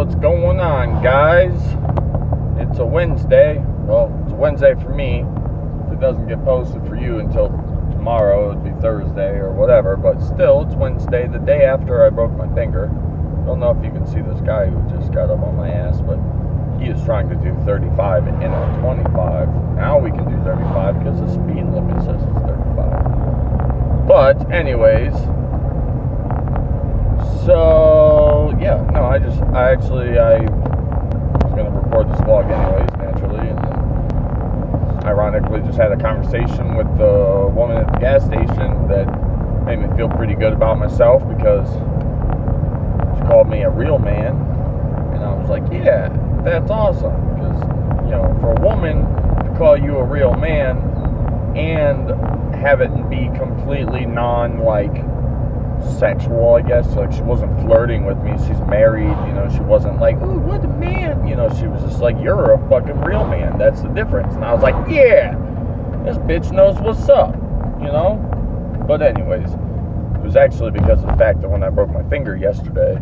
what's going on, guys? It's a Wednesday. Well, it's a Wednesday for me. If it doesn't get posted for you until tomorrow, it'd be Thursday or whatever. But still, it's Wednesday, the day after I broke my finger. I don't know if you can see this guy who just got up on my ass, but he is trying to do 35 in a 25. Now we can do 35 because the speed limit says it's 35. But anyways, so yeah, no, I was gonna record this vlog anyways, naturally, and then ironically just had a conversation with the woman at the gas station that made me feel pretty good about myself because she called me a real man, and I was like, yeah, that's awesome, because, you know, for a woman to call you a real man and have it be completely sexual, I guess, like she wasn't flirting with me, she's married, you know, she wasn't like, ooh, what a man, you know, she was just like, you're a fucking real man, that's the difference. And I was like, yeah, this bitch knows what's up, you know. But anyways, it was actually because of the fact that when I broke my finger yesterday,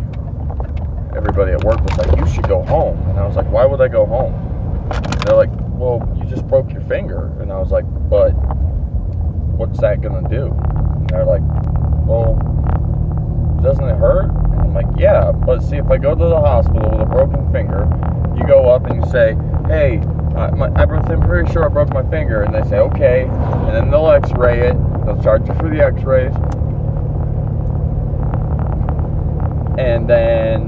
everybody at work was like, you should go home. And I was like, why would I go home? And they're like, well, you just broke your finger. And I was like, but what's that gonna do? And they're like, well, doesn't it hurt? And I'm like, yeah, but see, if I go to the hospital with a broken finger, you go up and you say, hey, I'm pretty sure I broke my finger. And they say, okay. And then they'll x-ray it. They'll charge you for the x-rays. And then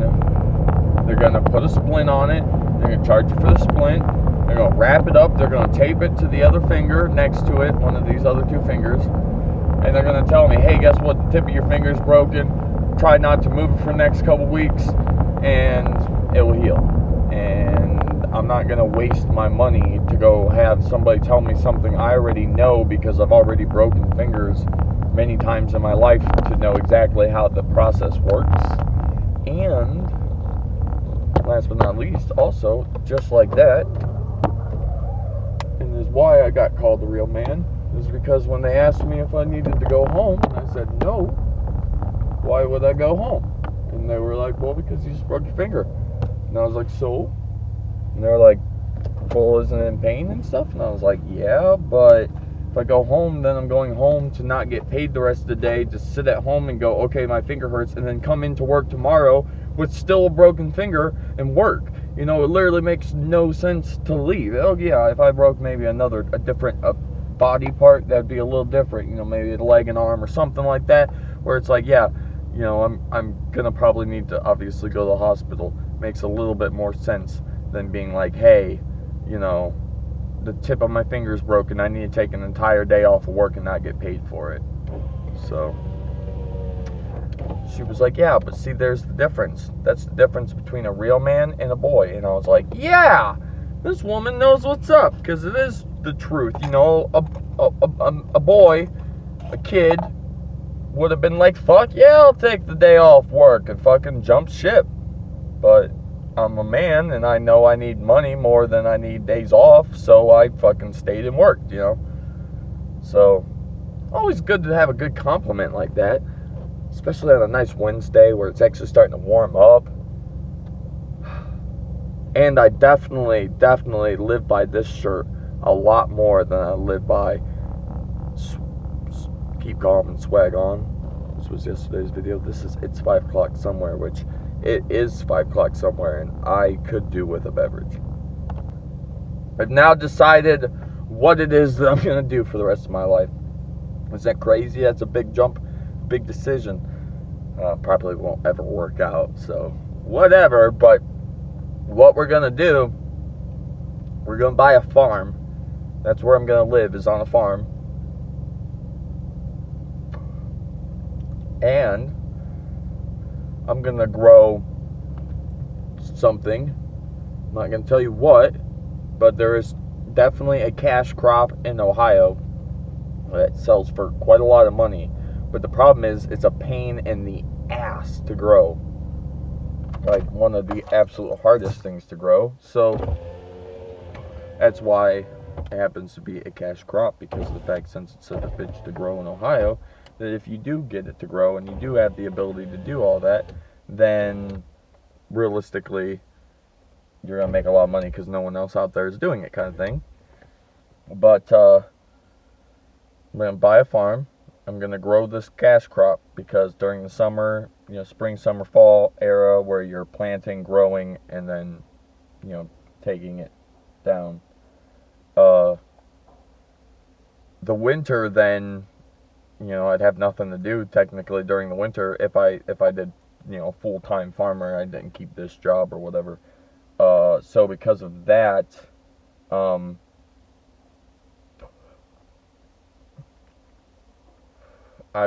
they're going to put a splint on it. They're going to charge you for the splint. They're going to wrap it up. They're going to tape it to the other finger next to it, one of these other two fingers. And they're going to tell me, hey, guess what? The tip of your finger is broken. Try not to move it for the next couple weeks, and it will heal. And I'm not going to waste my money to go have somebody tell me something I already know, because I've already broken fingers many times in my life to know exactly how the process works. And last but not least, also, just like that, and this is why I got called the real man, is because when they asked me if I needed to go home, I said no. Why would I go home? And they were like, well, because you just broke your finger. And I was like, so? And they were like, well, isn't it in pain and stuff? And I was like, yeah, but if I go home, then I'm going home to not get paid the rest of the day, to sit at home and go, okay, my finger hurts, and then come into work tomorrow with still a broken finger and work. You know, it literally makes no sense to leave. Oh, yeah, if I broke maybe a different body part, that'd be a little different. You know, maybe a leg and arm or something like that, where it's like, yeah, you know, I'm gonna probably need to obviously go to the hospital. Makes a little bit more sense than being like, hey, you know, the tip of my finger is broken, I need to take an entire day off of work and not get paid for it. So she was like, yeah, but see, there's the difference. That's the difference between a real man and a boy. And I was like, yeah, this woman knows what's up, because it is the truth. You know, a boy, a kid, would have been like, fuck yeah, I'll take the day off work and fucking jump ship. But I'm a man, and I know I need money more than I need days off, so I fucking stayed and worked, you know. So, always good to have a good compliment like that, especially on a nice Wednesday where it's actually starting to warm up. And I definitely live by this shirt a lot more than I live by keep calm and swag on. This was yesterday's video. It's 5 o'clock somewhere, which it is 5 o'clock somewhere, and I could do with a beverage. I've now decided what it is that I'm going to do for the rest of my life. Is that crazy? That's a big jump, big decision. Probably won't ever work out, so whatever. But what we're going to do, we're going to buy a farm. That's where I'm going to live, is on a farm. And I'm going to grow something. I'm not going to tell you what, but there is definitely a cash crop in Ohio that sells for quite a lot of money. But the problem is, it's a pain in the ass to grow. Like, one of the absolute hardest things to grow. So that's why it happens to be a cash crop, because of the fact, since it's such a bitch to grow in Ohio, that if you do get it to grow and you do have the ability to do all that, then realistically, you're going to make a lot of money because no one else out there is doing it, kind of thing. But I'm going to buy a farm. I'm going to grow this cash crop because during the summer, spring, summer, fall era where you're planting, growing, and then, taking it down. The winter, then, I'd have nothing to do technically during the winter if I did, full-time farmer. I didn't keep this job or whatever. So because of that, I